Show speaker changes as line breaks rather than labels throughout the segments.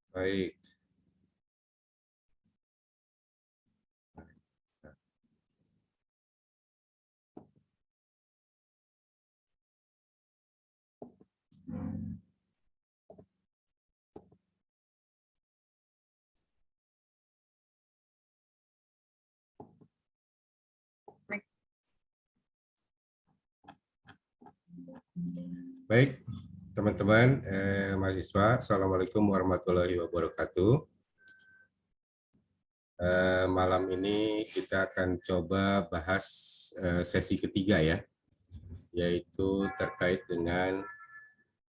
Baik, baik teman-teman mahasiswa, Assalamualaikum warahmatullahi wabarakatuh. Malam ini kita akan coba bahas sesi ketiga ya, yaitu terkait dengan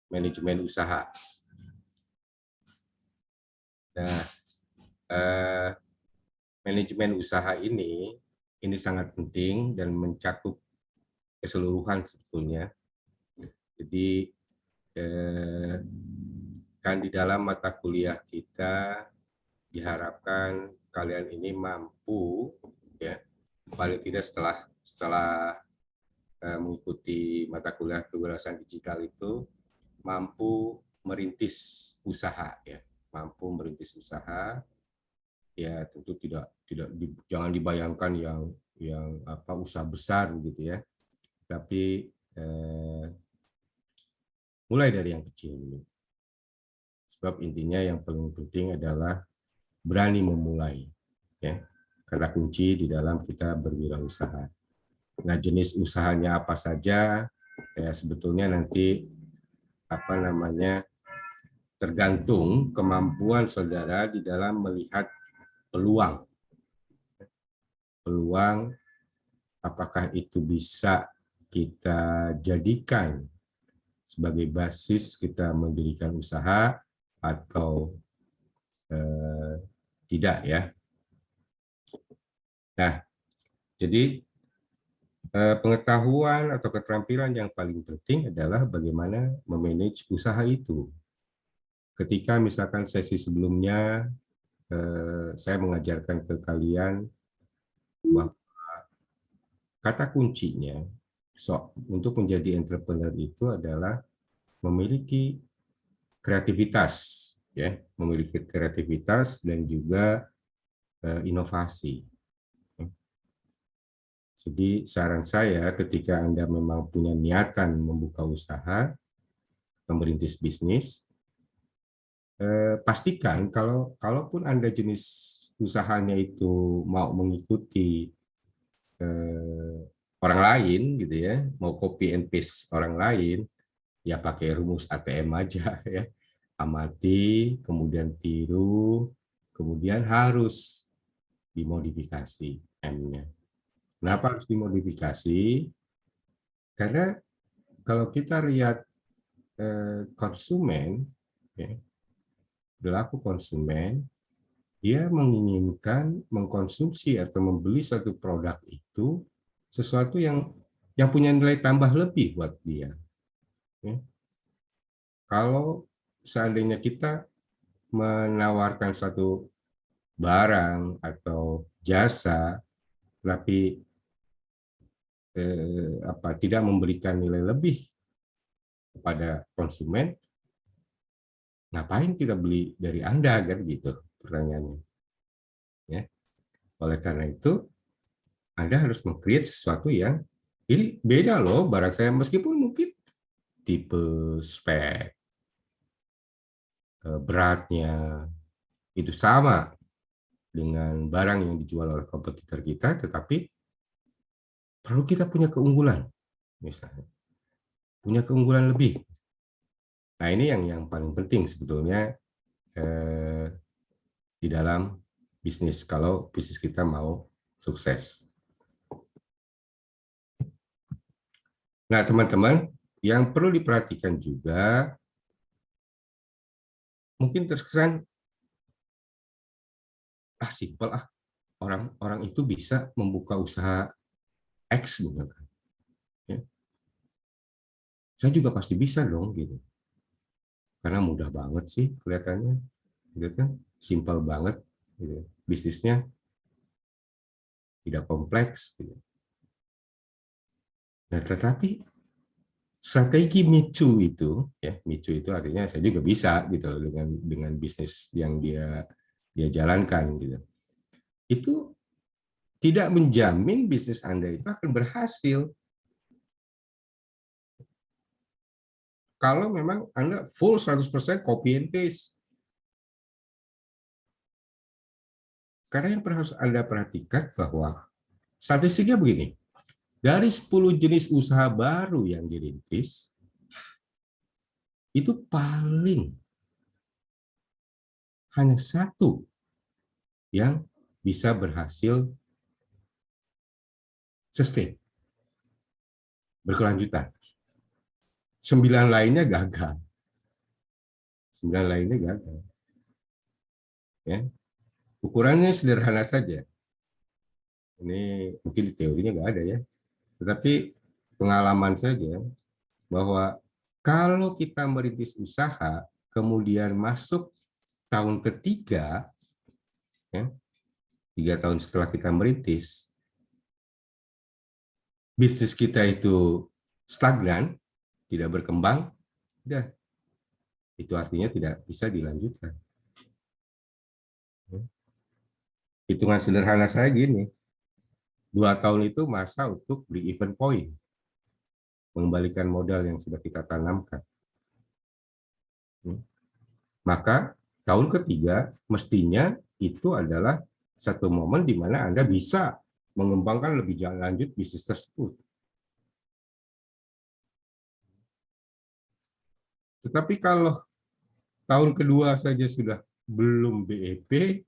manajemen usaha. Nah, eh, manajemen usaha ini sangat penting dan mencakup keseluruhan sebetulnya. Jadi kan di dalam mata kuliah kita diharapkan kalian ini mampu ya, paling tidak setelah mengikuti mata kuliah kewirausahaan digital itu mampu merintis usaha ya, mampu merintis usaha ya, tentu jangan dibayangkan yang apa usaha besar gitu ya, tapi mulai dari yang kecil dulu. Sebab intinya yang paling penting adalah berani memulai ya, karena kunci di dalam kita berwirausaha. Nah, jenis usahanya apa saja ya, sebetulnya nanti apa namanya tergantung kemampuan saudara di dalam melihat peluang. Peluang apakah itu bisa kita jadikan sebagai basis kita mendirikan usaha atau tidak ya. Nah, jadi pengetahuan atau keterampilan yang paling penting adalah bagaimana memanage usaha itu. Ketika misalkan sesi sebelumnya saya mengajarkan ke kalian bahwa kata kuncinya untuk menjadi entrepreneur itu adalah memiliki kreativitas, ya, memiliki kreativitas dan juga inovasi. Jadi saran saya ketika Anda memang punya niatan membuka usaha, merintis bisnis, pastikan kalaupun Anda jenis usahanya itu mau mengikuti orang lain gitu ya, mau copy and paste orang lain, ya pakai rumus ATM aja ya. Amati, kemudian tiru, kemudian harus dimodifikasi M-nya. Kenapa harus dimodifikasi? Karena kalau kita lihat konsumen, ya, perilaku konsumen, dia menginginkan mengkonsumsi atau membeli satu produk itu sesuatu yang punya nilai tambah lebih buat dia. Ya. Kalau seandainya kita menawarkan satu barang atau jasa, tapi tidak memberikan nilai lebih kepada konsumen, ngapain kita beli dari Anda kan gitu pertanyaannya. Ya. Oleh karena itu, Anda harus meng-create sesuatu yang ini beda loh barang saya, meskipun mungkin tipe, spek, beratnya itu sama dengan barang yang dijual oleh kompetitor kita, tetapi perlu kita punya keunggulan, misalnya punya keunggulan lebih. Nah, ini yang paling penting sebetulnya di dalam bisnis kalau bisnis kita mau sukses. Nah, teman-teman, yang perlu diperhatikan juga, mungkin terkesan simpel orang itu bisa membuka usaha X gitu kan. Ya. Saya juga pasti bisa dong gitu. Karena mudah banget sih kelihatannya, gitu kan, simpel banget gitu. Bisnisnya tidak kompleks gitu. Nah, tetapi Strategi micu itu, ya micu itu artinya saya juga bisa gitu loh dengan bisnis yang dia jalankan gitu. Itu tidak menjamin bisnis Anda itu akan berhasil kalau memang Anda full 100% copy and paste. Karena yang harus Anda perhatikan bahwa statistiknya begini, dari 10 jenis usaha baru yang dirintis, itu paling hanya satu yang bisa berhasil sustain, berkelanjutan. 9 lainnya gagal. 9 lainnya gagal. Ya. Ukurannya sederhana saja. Ini mungkin di teorinya nggak ada ya. Tetapi pengalaman saja bahwa kalau kita merintis usaha, kemudian masuk tahun ketiga, ya, 3 tahun setelah kita merintis, bisnis kita itu stagnan, tidak berkembang, udah, itu artinya tidak bisa dilanjutkan. Hitungan sederhana saya gini, 2 tahun itu masa untuk beli event point, mengembalikan modal yang sudah kita tanamkan. Maka tahun ketiga mestinya itu adalah satu momen di mana Anda bisa mengembangkan lebih lanjut bisnis tersebut. Tetapi kalau tahun kedua saja sudah belum BEP,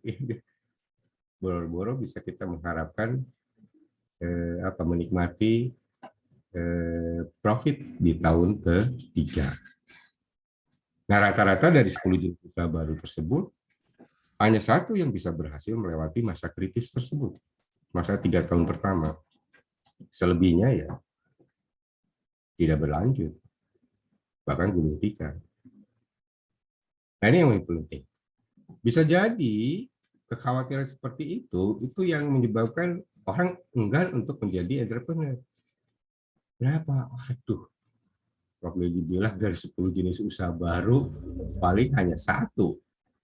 boro-boro bisa kita mengharapkan menikmati profit di tahun ketiga. Nah, rata-rata dari 10 jenis usaha baru tersebut, hanya satu yang bisa berhasil melewati masa kritis tersebut, masa 3 tahun pertama. Selebihnya ya tidak berlanjut, bahkan gulung tikar. Nah, ini yang paling penting. Bisa jadi kekhawatiran seperti itu yang menyebabkan orang enggan untuk menjadi entrepreneur. Kenapa? Waduh, Prof. Dedi bilang dari 10 jenis usaha baru, paling hanya satu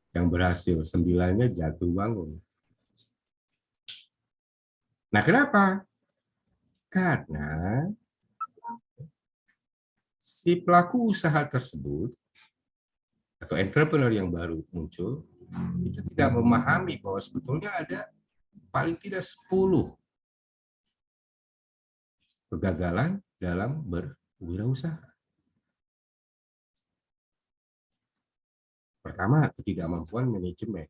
yang berhasil, 9-nya jatuh bangun. Nah, kenapa? Karena si pelaku usaha tersebut atau entrepreneur yang baru muncul itu tidak memahami bahwa sebetulnya ada paling tidak 10 kegagalan dalam berwirausaha. Pertama, ketidakmampuan manajemen.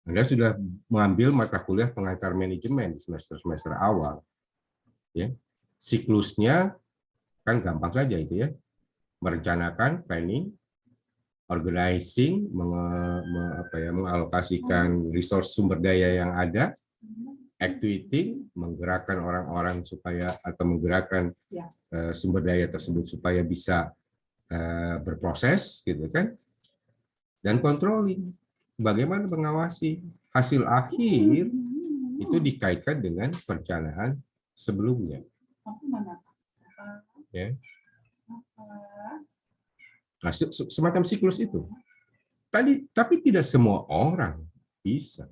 Anda sudah mengambil mata kuliah pengantar manajemen di semester-semester awal. Ya. Siklusnya kan gampang saja itu ya. Merencanakan, planning, organizing, mengalokasikan resource sumber daya yang ada, activating, menggerakkan orang-orang supaya atau menggerakkan sumber daya tersebut supaya bisa berproses, gitu kan? Dan controlling, bagaimana mengawasi hasil akhir itu dikaitkan dengan perencanaan sebelumnya. Ya. Nah, semacam siklus itu. Tapi tidak semua orang bisa.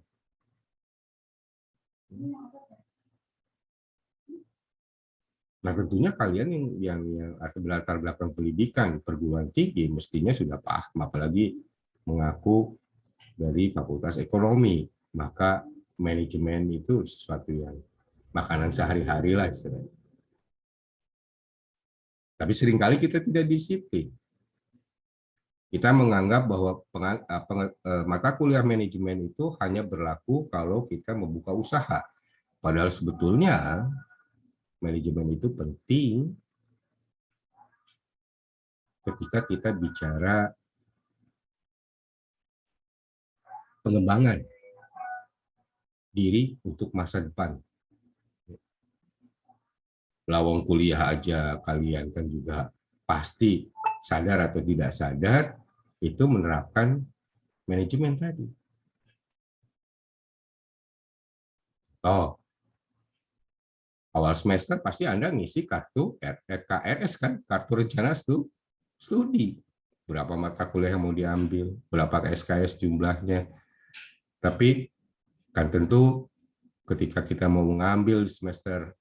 Nah, tentunya kalian yang berlatar belakang pendidikan perguruan tinggi mestinya sudah paham, apalagi mengaku dari Fakultas Ekonomi, maka manajemen itu sesuatu yang makanan sehari-hari lah istilahnya. Tapi seringkali kita tidak disiplin. Kita menganggap bahwa mata kuliah manajemen itu hanya berlaku kalau kita membuka usaha. Padahal sebetulnya manajemen itu penting ketika kita bicara pengembangan diri untuk masa depan. Lawang kuliah aja kalian kan juga pasti sadar atau tidak sadar itu menerapkan manajemen tadi. Oh, Awal semester pasti Anda ngisi kartu KRS kan, kartu rencana studi. Berapa mata kuliah yang mau diambil, berapa SKS jumlahnya. Tapi kan tentu ketika kita mau mengambil semester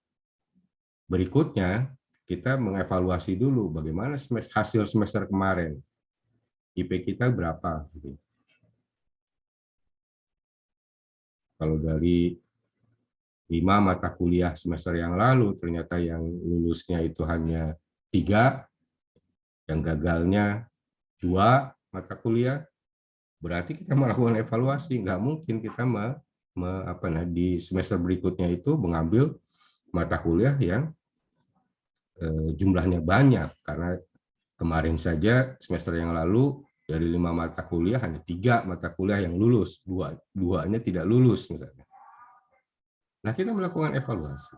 berikutnya, kita mengevaluasi dulu bagaimana hasil semester kemarin. IP kita berapa. Kalau dari 5 mata kuliah semester yang lalu, ternyata yang lulusnya itu hanya 3, yang gagalnya 2 mata kuliah, berarti kita melakukan evaluasi. Nggak mungkin kita di semester berikutnya itu mengambil mata kuliah yang jumlahnya banyak, karena kemarin saja semester yang lalu dari 5 mata kuliah hanya 3 mata kuliah yang lulus, duanya tidak lulus misalnya. Nah, kita melakukan evaluasi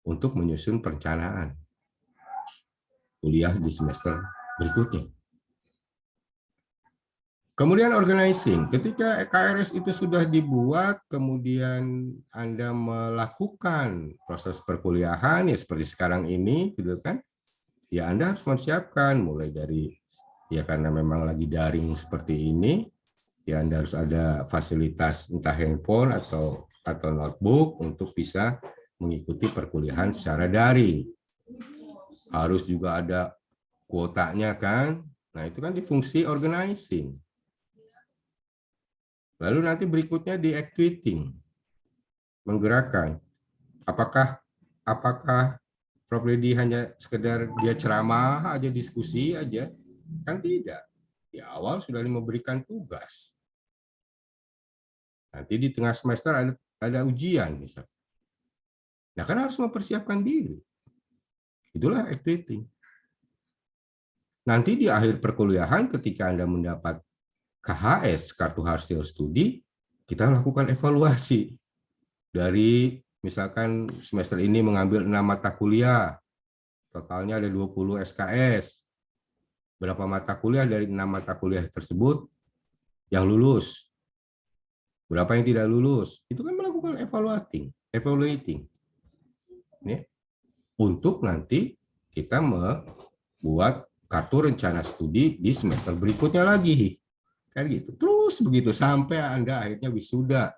untuk menyusun perencanaan kuliah di semester berikutnya. Kemudian organizing, ketika KRS itu sudah dibuat, kemudian Anda melakukan proses perkuliahan ya seperti sekarang ini, gitu kan? Ya Anda harus mempersiapkan mulai dari ya karena memang lagi daring seperti ini, ya Anda harus ada fasilitas entah handphone atau notebook untuk bisa mengikuti perkuliahan secara daring. Harus juga ada kuotanya kan? Nah itu kan di fungsi organizing. Lalu nanti berikutnya di activating, menggerakkan. Apakah Prof. Ledi hanya sekedar dia ceramah aja, diskusi aja? Kan tidak. Di awal sudah memberikan tugas. Nanti di tengah semester ada ujian misalnya. Nah kan harus mempersiapkan diri. Itulah activating. Nanti di akhir perkuliahan ketika Anda mendapat KHS, kartu hasil studi, kita lakukan evaluasi. Dari misalkan semester ini mengambil 6 mata kuliah, totalnya ada 20 SKS. Berapa mata kuliah dari 6 mata kuliah tersebut yang lulus? Berapa yang tidak lulus? Itu kan melakukan evaluating. Ya. Untuk nanti kita membuat kartu rencana studi di semester berikutnya lagi. Kan gitu. Terus begitu sampai Anda akhirnya wisuda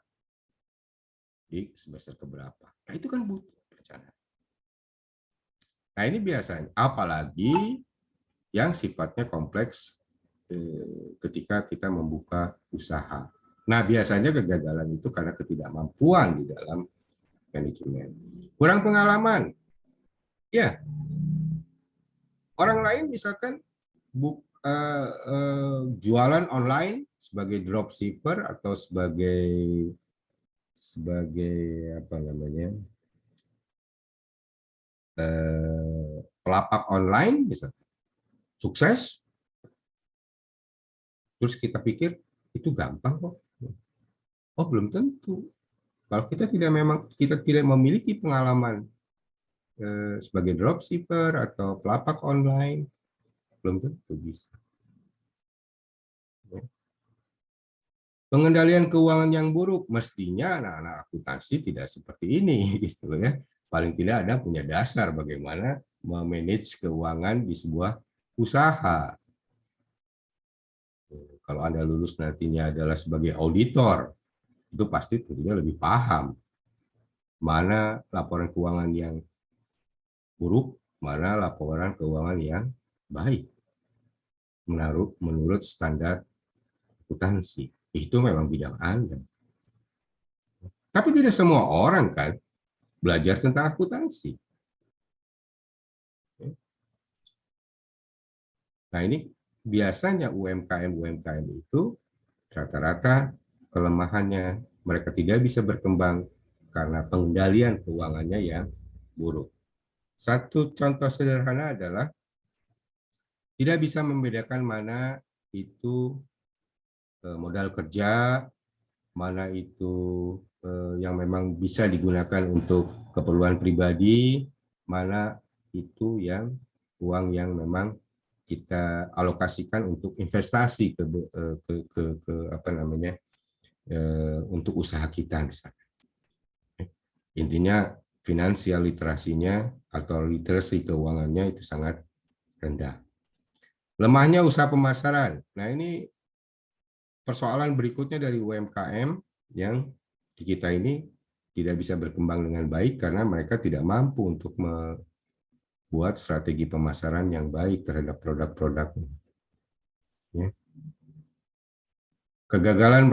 di semester keberapa. Nah, itu kan butuh perencanaan. Nah, ini biasanya apalagi yang sifatnya kompleks ketika kita membuka usaha. Nah, biasanya kegagalan itu karena ketidakmampuan di dalam manajemen. Kurang pengalaman. Ya, orang lain misalkan jualan online sebagai dropshipper atau sebagai apa namanya pelapak online misalkan sukses, terus kita pikir itu gampang kok. Oh belum tentu. Kalau kita tidak memiliki pengalaman sebagai dropshipper atau pelapak online, belum tentu bisa. Pengendalian keuangan yang buruk, mestinya anak-anak akuntansi tidak seperti ini, gitu ya. Paling tidak Anda punya dasar bagaimana memanage keuangan di sebuah usaha. Kalau Anda lulus nantinya adalah sebagai auditor, itu pasti tentunya lebih paham mana laporan keuangan yang buruk, mana laporan keuangan yang baik menurut standar akuntansi. Itu memang bidang Anda. Tapi tidak semua orang kan belajar tentang akuntansi. Nah ini biasanya UMKM itu rata-rata kelemahannya mereka tidak bisa berkembang karena pengendalian keuangannya yang buruk. Satu contoh sederhana adalah tidak bisa membedakan mana itu modal kerja, mana itu yang memang bisa digunakan untuk keperluan pribadi, mana itu yang uang yang memang kita alokasikan untuk investasi ke apa namanya untuk usaha kita misalnya. Intinya finansial literasinya atau literasi keuangannya itu sangat rendah. Lemahnya usaha pemasaran. Nah, ini persoalan berikutnya dari UMKM yang di kita ini tidak bisa berkembang dengan baik karena mereka tidak mampu untuk membuat strategi pemasaran yang baik terhadap produk-produknya. Ya. Kegagalan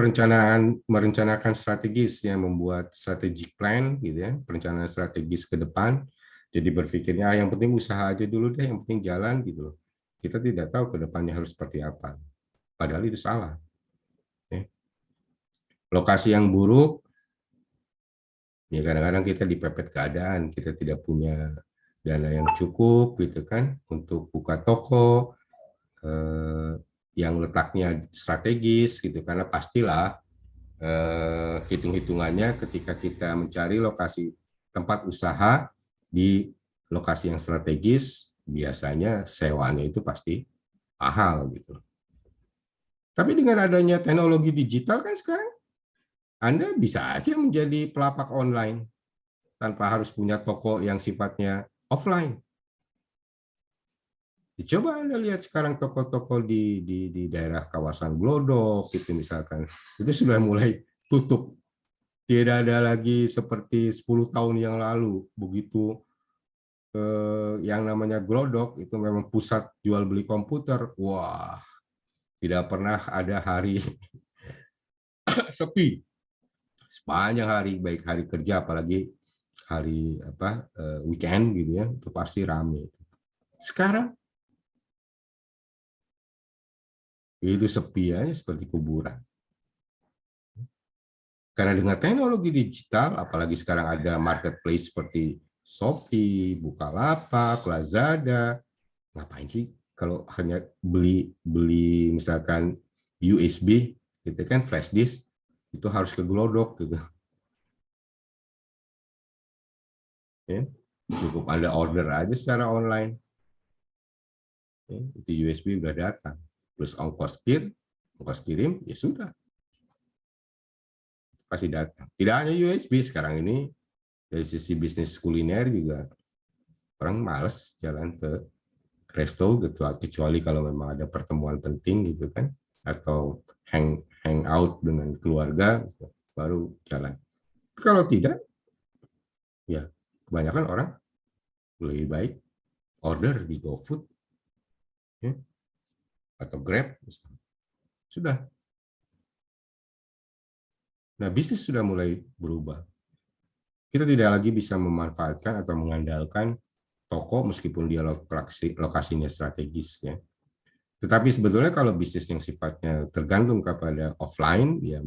merencanakan strategis yang membuat strategic plan gitu ya, perencanaan strategis ke depan. Jadi berpikirnya yang penting usaha aja dulu deh, yang penting jalan gitu loh. Kita tidak tahu ke depannya harus seperti apa. Padahal itu salah. Ya. Lokasi yang buruk, ya kadang-kadang kita dipepet keadaan, kita tidak punya dana yang cukup gitu kan untuk buka toko yang letaknya strategis gitu, karena pastilah hitung-hitungannya ketika kita mencari lokasi tempat usaha di lokasi yang strategis, biasanya sewanya itu pasti mahal gitu. Tapi dengan adanya teknologi digital kan sekarang Anda bisa aja menjadi pelapak online tanpa harus punya toko yang sifatnya offline. Coba Anda lihat sekarang toko-toko di daerah kawasan Glodok itu misalkan, itu sudah mulai tutup. Tidak ada lagi seperti 10 tahun yang lalu, begitu yang namanya Glodok itu memang pusat jual beli komputer. Wah, tidak pernah ada hari sepi. Sepanjang hari, baik hari kerja apalagi hari weekend gitu ya, itu pasti rame. Sekarang itu sepi aja seperti kuburan. Karena dengan teknologi digital, apalagi sekarang ada marketplace seperti Shopee, Bukalapak, Lazada, ngapain sih kalau hanya beli beli misalkan USB, gitu kan flash disk, itu harus ke Glodok gitu. Ya. Cukup Anda order aja secara online, ya, itu USB udah datang, plus ongkos kirim, ya sudah pasti datang. Tidak hanya USB, sekarang ini dari sisi bisnis kuliner juga orang males jalan ke resto gitu, kecuali kalau memang ada pertemuan penting gitu kan, atau hang out dengan keluarga baru jalan. Kalau tidak, ya kebanyakan orang lebih baik order di GoFood ya, atau Grab misalnya. Sudah. Nah, bisnis sudah mulai berubah. Kita tidak lagi bisa memanfaatkan atau mengandalkan toko meskipun dia lokasinya strategis ya. Tetapi sebetulnya kalau bisnis yang sifatnya tergantung kepada offline, ya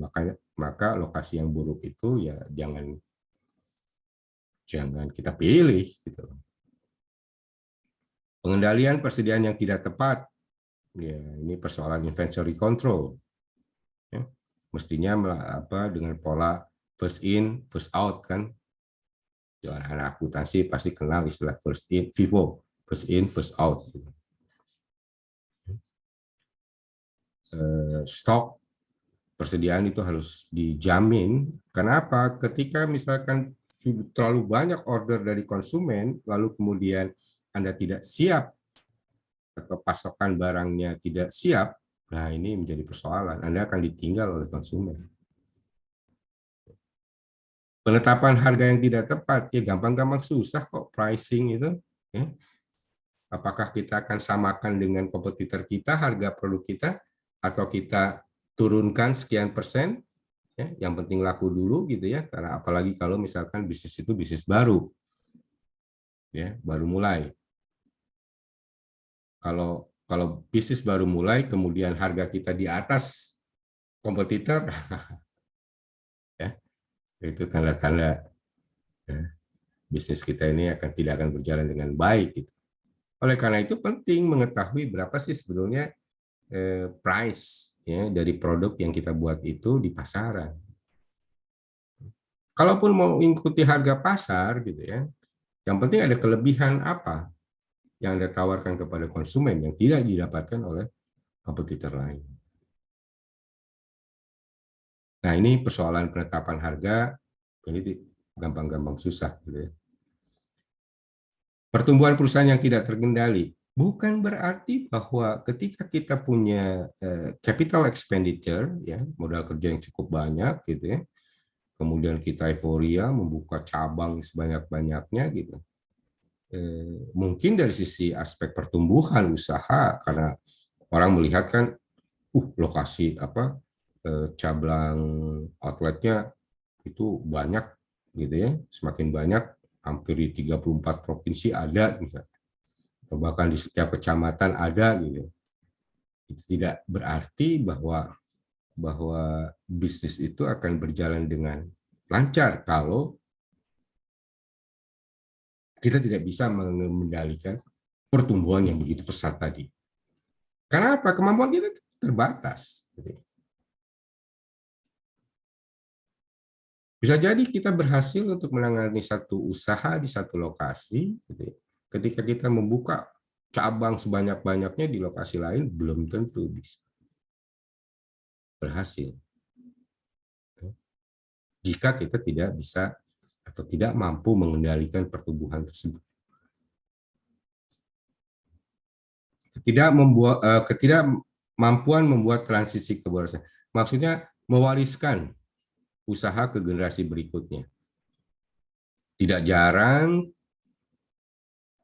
maka lokasi yang buruk itu ya jangan kita pilih gitu. Pengendalian persediaan yang tidak tepat, ya ini persoalan inventory control. Ya. Mestinya dengan pola first in, first out kan. Anak akuntansi pasti kenal istilah first in, FIFO, first in, first out. Stok persediaan itu harus dijamin. Kenapa? Ketika misalkan terlalu banyak order dari konsumen, lalu kemudian Anda tidak siap atau pasokan barangnya tidak siap, nah ini menjadi persoalan. Anda akan ditinggal oleh konsumen. Penetapan harga yang tidak tepat, ya gampang-gampang susah kok pricing itu. Ya. Apakah kita akan samakan dengan kompetitor kita harga produk kita, atau kita turunkan sekian persen, ya, yang penting laku dulu gitu ya, karena apalagi kalau misalkan bisnis itu bisnis baru, ya baru mulai. Kalau bisnis baru mulai kemudian harga kita di atas kompetitor, ya itu tanda-tanda ya, bisnis kita ini tidak akan berjalan dengan baik. Gitu. Oleh karena itu penting mengetahui berapa sih sebetulnya price ya dari produk yang kita buat itu di pasaran. Kalaupun mau mengikuti harga pasar gitu ya, yang penting ada kelebihan apa yang Anda tawarkan kepada konsumen yang tidak didapatkan oleh kompetitor lain. Nah, ini persoalan penetapan harga ini gampang-gampang susah gitu ya. Pertumbuhan perusahaan yang tidak terkendali bukan berarti bahwa ketika kita punya capital expenditure, ya, modal kerja yang cukup banyak, gitu ya, kemudian kita euforia membuka cabang sebanyak-banyaknya, gitu. Mungkin dari sisi aspek pertumbuhan usaha, karena orang melihat kan, lokasi apa cabang outletnya itu banyak, gitu ya, semakin banyak, hampir di 34 provinsi ada, misalnya, atau bahkan di setiap kecamatan ada, gitu. Itu tidak berarti bahwa bisnis itu akan berjalan dengan lancar kalau kita tidak bisa mengendalikan pertumbuhan yang begitu pesat tadi. Karena apa? Kemampuan kita terbatas. Bisa jadi kita berhasil untuk menangani satu usaha di satu lokasi, ketika kita membuka cabang sebanyak-banyaknya di lokasi lain, belum tentu bisa berhasil. Jika kita tidak bisa atau tidak mampu mengendalikan pertumbuhan tersebut. Ketidakmampuan membuat transisi ke bawah. Maksudnya mewariskan usaha ke generasi berikutnya. Tidak jarang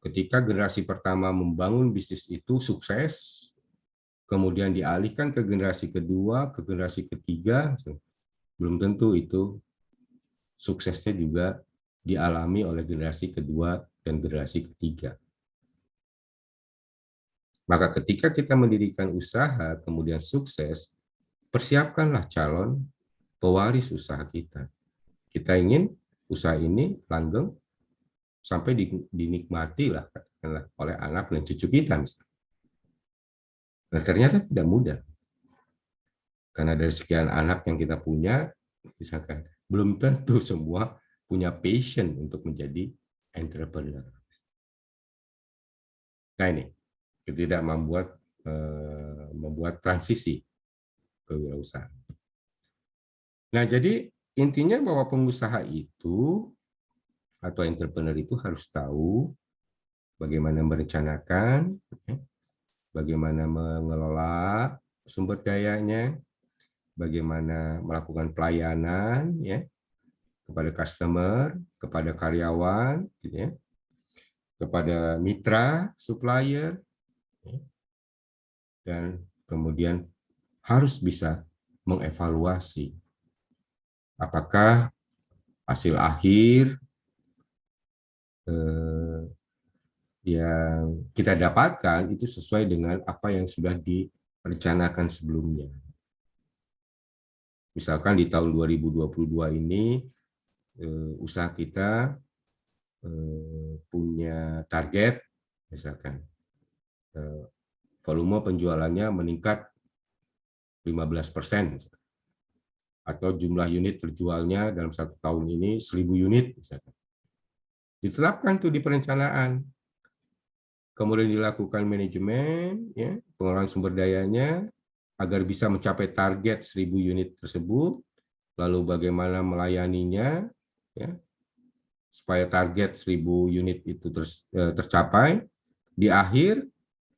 ketika generasi pertama membangun bisnis itu sukses, kemudian dialihkan ke generasi kedua, ke generasi ketiga, belum tentu itu suksesnya juga dialami oleh generasi kedua dan generasi ketiga. Maka ketika kita mendirikan usaha, kemudian sukses, persiapkanlah calon pewaris usaha kita. Kita ingin usaha ini langgeng sampai dinikmati lah oleh anak dan cucu kita, misalnya. Nah, ternyata tidak mudah. Karena dari sekian anak yang kita punya, misalkan, belum tentu semua punya passion untuk menjadi entrepreneur. Nah, ini tidak membuat transisi ke wirausaha. Nah, jadi intinya bahwa pengusaha itu atau entrepreneur itu harus tahu bagaimana merencanakan, bagaimana mengelola sumber dayanya, bagaimana melakukan pelayanan, ya, kepada customer, kepada karyawan, gitu ya, kepada mitra, supplier, ya, dan kemudian harus bisa mengevaluasi apakah hasil akhir yang kita dapatkan itu sesuai dengan apa yang sudah direncanakan sebelumnya. Misalkan di tahun 2022 ini, usaha kita punya target, misalkan volume penjualannya meningkat 15%, atau jumlah unit terjualnya dalam 1 tahun ini 1.000 unit, misalkan. Ditetapkan tuh di perencanaan, kemudian dilakukan manajemen, ya, pengelolaan sumber dayanya agar bisa mencapai target 1.000 unit tersebut, lalu bagaimana melayaninya, ya, supaya target 1.000 unit itu tercapai. Di akhir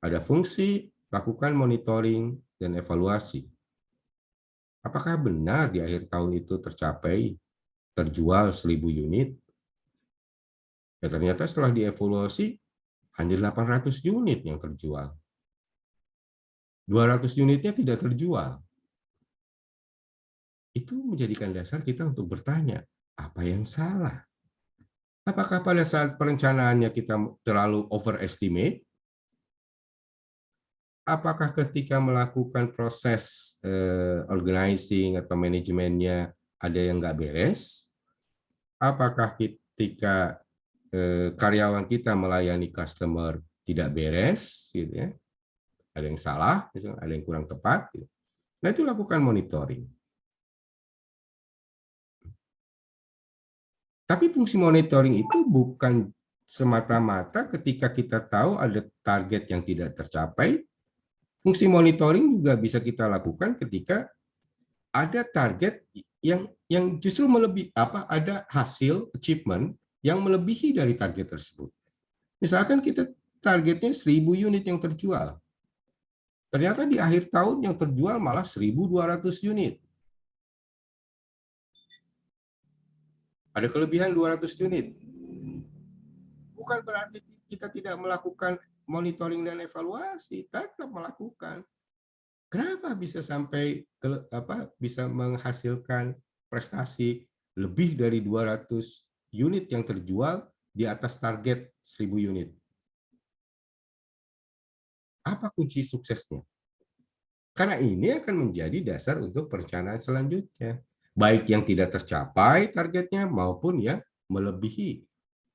ada fungsi lakukan monitoring dan evaluasi. Apakah benar di akhir tahun itu terjual 1.000 unit? Ya, ternyata setelah dievaluasi hanya 800 unit yang terjual. 200 unitnya tidak terjual. Itu menjadikan dasar kita untuk bertanya, apa yang salah? Apakah pada saat perencanaannya kita terlalu overestimate? Apakah ketika melakukan proses organizing atau manajemennya ada yang nggak beres? Apakah ketika karyawan kita melayani customer tidak beres, gitu ya, ada yang salah, misalnya ada yang kurang tepat, gitu. Nah, itu lakukan monitoring. Tapi fungsi monitoring itu bukan semata-mata ketika kita tahu ada target yang tidak tercapai. Fungsi monitoring juga bisa kita lakukan ketika ada target yang justru melebihi, ada hasil achievement yang melebihi dari target tersebut. Misalkan kita targetnya 1.000 unit yang terjual. Ternyata di akhir tahun yang terjual malah 1.200 unit. Ada kelebihan 200 unit. Bukan berarti kita tidak melakukan monitoring dan evaluasi, tetap melakukan. Kenapa bisa sampai bisa menghasilkan prestasi lebih dari 200 unit yang terjual di atas target 1.000 unit? Apa kunci suksesnya? Karena ini akan menjadi dasar untuk perencanaan selanjutnya. Baik yang tidak tercapai targetnya maupun yang melebihi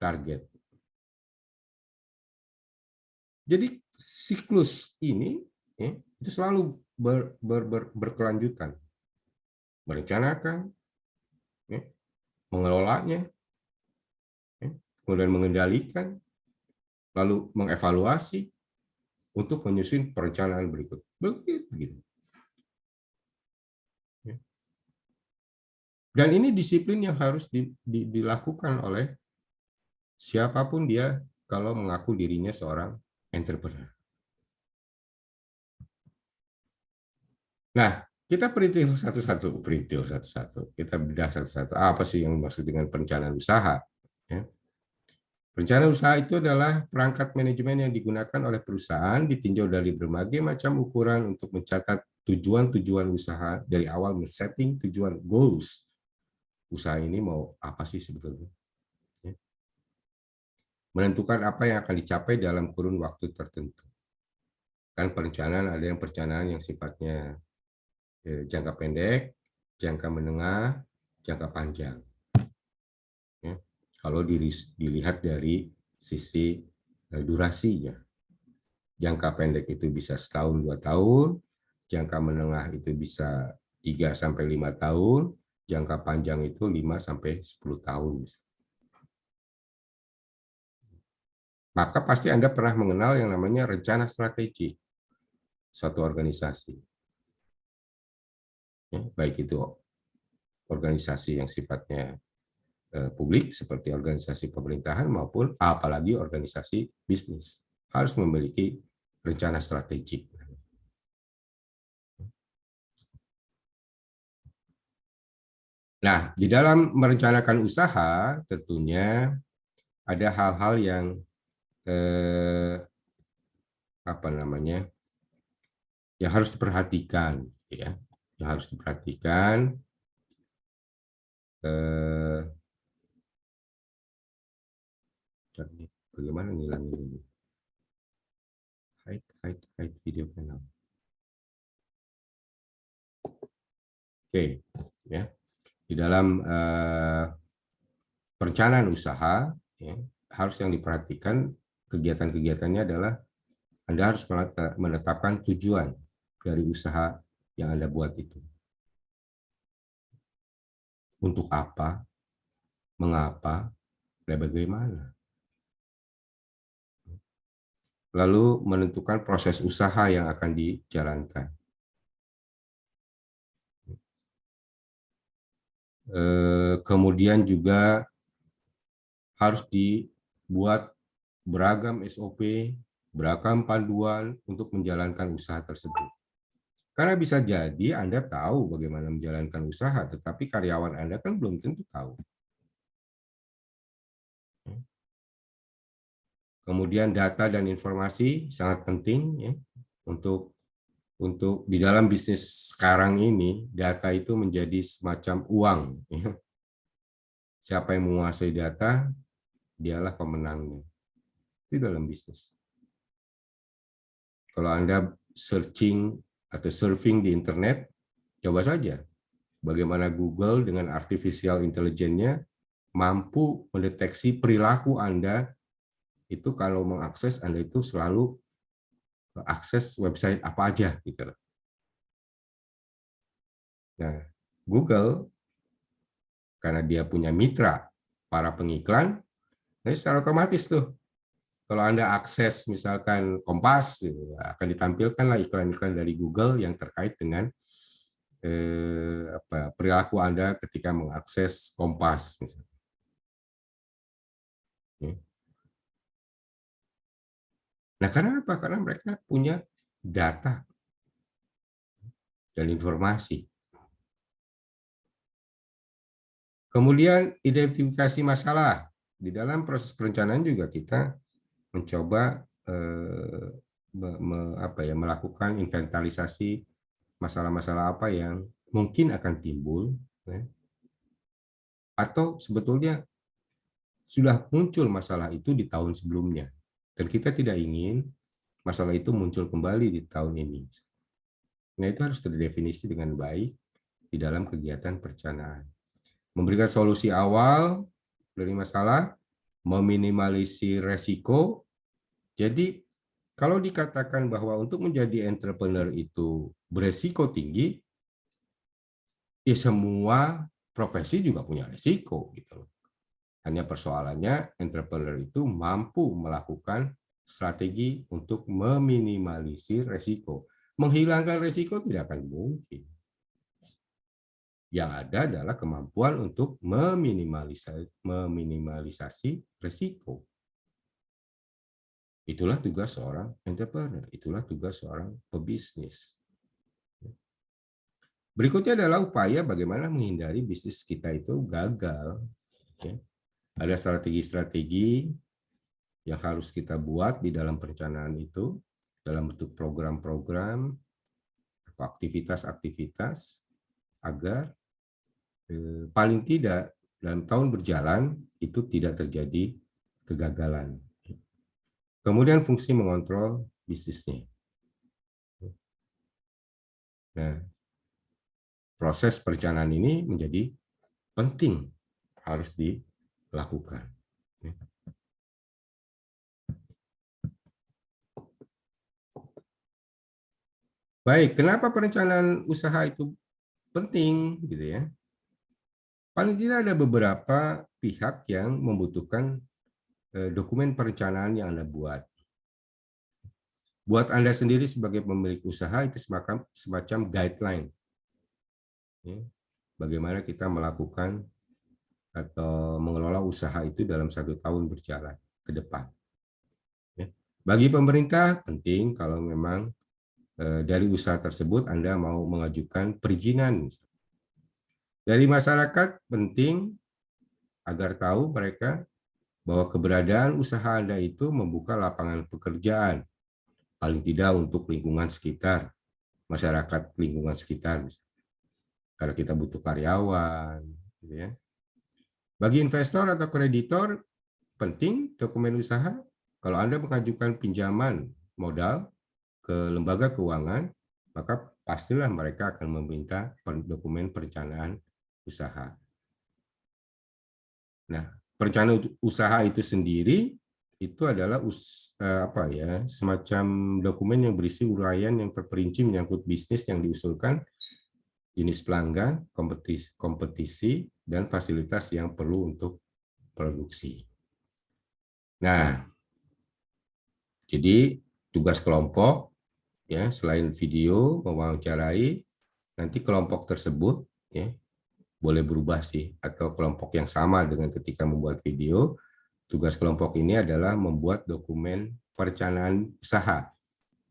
target. Jadi siklus ini itu selalu berkelanjutan. Merencanakan, mengelolanya, kemudian mengendalikan, lalu mengevaluasi untuk menyusun perencanaan berikut. Begitu. Dan ini disiplin yang harus dilakukan oleh siapapun dia kalau mengaku dirinya seorang entrepreneur. Nah, kita perintil satu-satu. Kita bedah satu-satu. Apa sih yang dimaksud dengan perencanaan usaha? Ya. Perencanaan usaha itu adalah perangkat manajemen yang digunakan oleh perusahaan ditinjau dari berbagai macam ukuran untuk mencatat tujuan-tujuan usaha dari awal men-setting tujuan goals. Usaha ini mau apa sih sebetulnya? Ya. Menentukan apa yang akan dicapai dalam kurun waktu tertentu. Kan perencanaan ada yang perencanaan yang sifatnya jangka pendek, jangka menengah, jangka panjang. Ya. Kalau dilihat dari sisi durasinya. Jangka pendek itu bisa setahun 2 tahun, jangka menengah itu bisa 3-5 tahun, jangka panjang itu 5-10 tahun. Maka pasti Anda pernah mengenal yang namanya rencana strategi suatu organisasi. Ya, baik itu organisasi yang sifatnya publik seperti organisasi pemerintahan maupun apalagi organisasi bisnis harus memiliki rencana strategik. Nah, di dalam merencanakan usaha tentunya ada hal-hal yang yang harus diperhatikan, ya, yang harus diperhatikan. Bagaimana ngilangin ini? Hide video panel. Oke, ya. Di dalam perencanaan usaha, ya, harus yang diperhatikan kegiatan-kegiatannya adalah Anda harus menetapkan tujuan dari usaha yang Anda buat itu. Untuk apa, mengapa, dan bagaimana. Lalu menentukan proses usaha yang akan dijalankan. Kemudian juga harus dibuat beragam SOP, beragam panduan untuk menjalankan usaha tersebut. Karena bisa jadi Anda tahu bagaimana menjalankan usaha, tetapi karyawan Anda kan belum tentu tahu. Kemudian data dan informasi sangat penting ya, untuk di dalam bisnis sekarang ini, data itu menjadi semacam uang. Ya. Siapa yang menguasai data, dialah pemenangnya. Di dalam bisnis. Kalau Anda searching atau surfing di internet, coba saja bagaimana Google dengan artificial intelligence-nya mampu mendeteksi perilaku Anda itu kalau mengakses Anda itu selalu akses website apa aja gitu. Nah, Google karena dia punya mitra para pengiklan, nah secara otomatis tuh kalau Anda akses misalkan Kompas, akan ditampilkanlah iklan-iklan dari Google yang terkait dengan perilaku Anda ketika mengakses Kompas. Misalnya. Nah, karena apa? Karena mereka punya data dan informasi. Kemudian identifikasi masalah. Di dalam proses perencanaan juga kita mencoba melakukan inventarisasi masalah-masalah apa yang mungkin akan timbul, ya, atau sebetulnya sudah muncul masalah itu di tahun sebelumnya. Dan kita tidak ingin masalah itu muncul kembali di tahun ini. Nah, itu harus terdefinisi dengan baik di dalam kegiatan perencanaan. Memberikan solusi awal dari masalah, meminimalisir resiko. Jadi, kalau dikatakan bahwa untuk menjadi entrepreneur itu beresiko tinggi, ya semua profesi juga punya resiko gitu. Hanya persoalannya entrepreneur itu mampu melakukan strategi untuk meminimalisir resiko. Menghilangkan resiko tidak akan mungkin. Yang ada adalah kemampuan untuk meminimalisasi resiko. Itulah tugas seorang entrepreneur, itulah tugas seorang pebisnis. Berikutnya adalah upaya bagaimana menghindari bisnis kita itu gagal. Ada strategi-strategi yang harus kita buat di dalam perencanaan itu, dalam bentuk program-program atau aktivitas-aktivitas, agar paling tidak dalam tahun berjalan itu tidak terjadi kegagalan. Kemudian fungsi mengontrol bisnisnya. Nah, proses perencanaan ini menjadi penting, harus dilakukan. Baik, kenapa perencanaan usaha itu penting, gitu ya? Paling tidak ada beberapa pihak yang membutuhkan dokumen perencanaan yang Anda buat. Buat Anda sendiri sebagai pemilik usaha itu semacam guideline. Ya, bagaimana kita melakukan atau mengelola usaha itu dalam 1 tahun berjalan ke depan. Ya. Bagi pemerintah penting kalau memang dari usaha tersebut Anda mau mengajukan perizinan. Dari masyarakat penting agar tahu mereka bahwa keberadaan usaha Anda itu membuka lapangan pekerjaan, paling tidak untuk lingkungan sekitar, masyarakat lingkungan sekitar. Karena kita butuh karyawan. Gitu ya. Bagi investor atau kreditor, penting dokumen usaha. Kalau Anda mengajukan pinjaman modal ke lembaga keuangan, maka pastilah mereka akan meminta dokumen perencanaan usaha. Nah, perencanaan usaha itu sendiri itu adalah semacam dokumen yang berisi uraian yang terperinci menyangkut bisnis yang diusulkan, jenis pelanggan, kompetisi, dan fasilitas yang perlu untuk produksi. Nah, jadi tugas kelompok ya, selain video mewawancarai, nanti kelompok tersebut ya boleh berubah sih, atau kelompok yang sama dengan ketika membuat video. Tugas kelompok ini adalah membuat dokumen perencanaan usaha.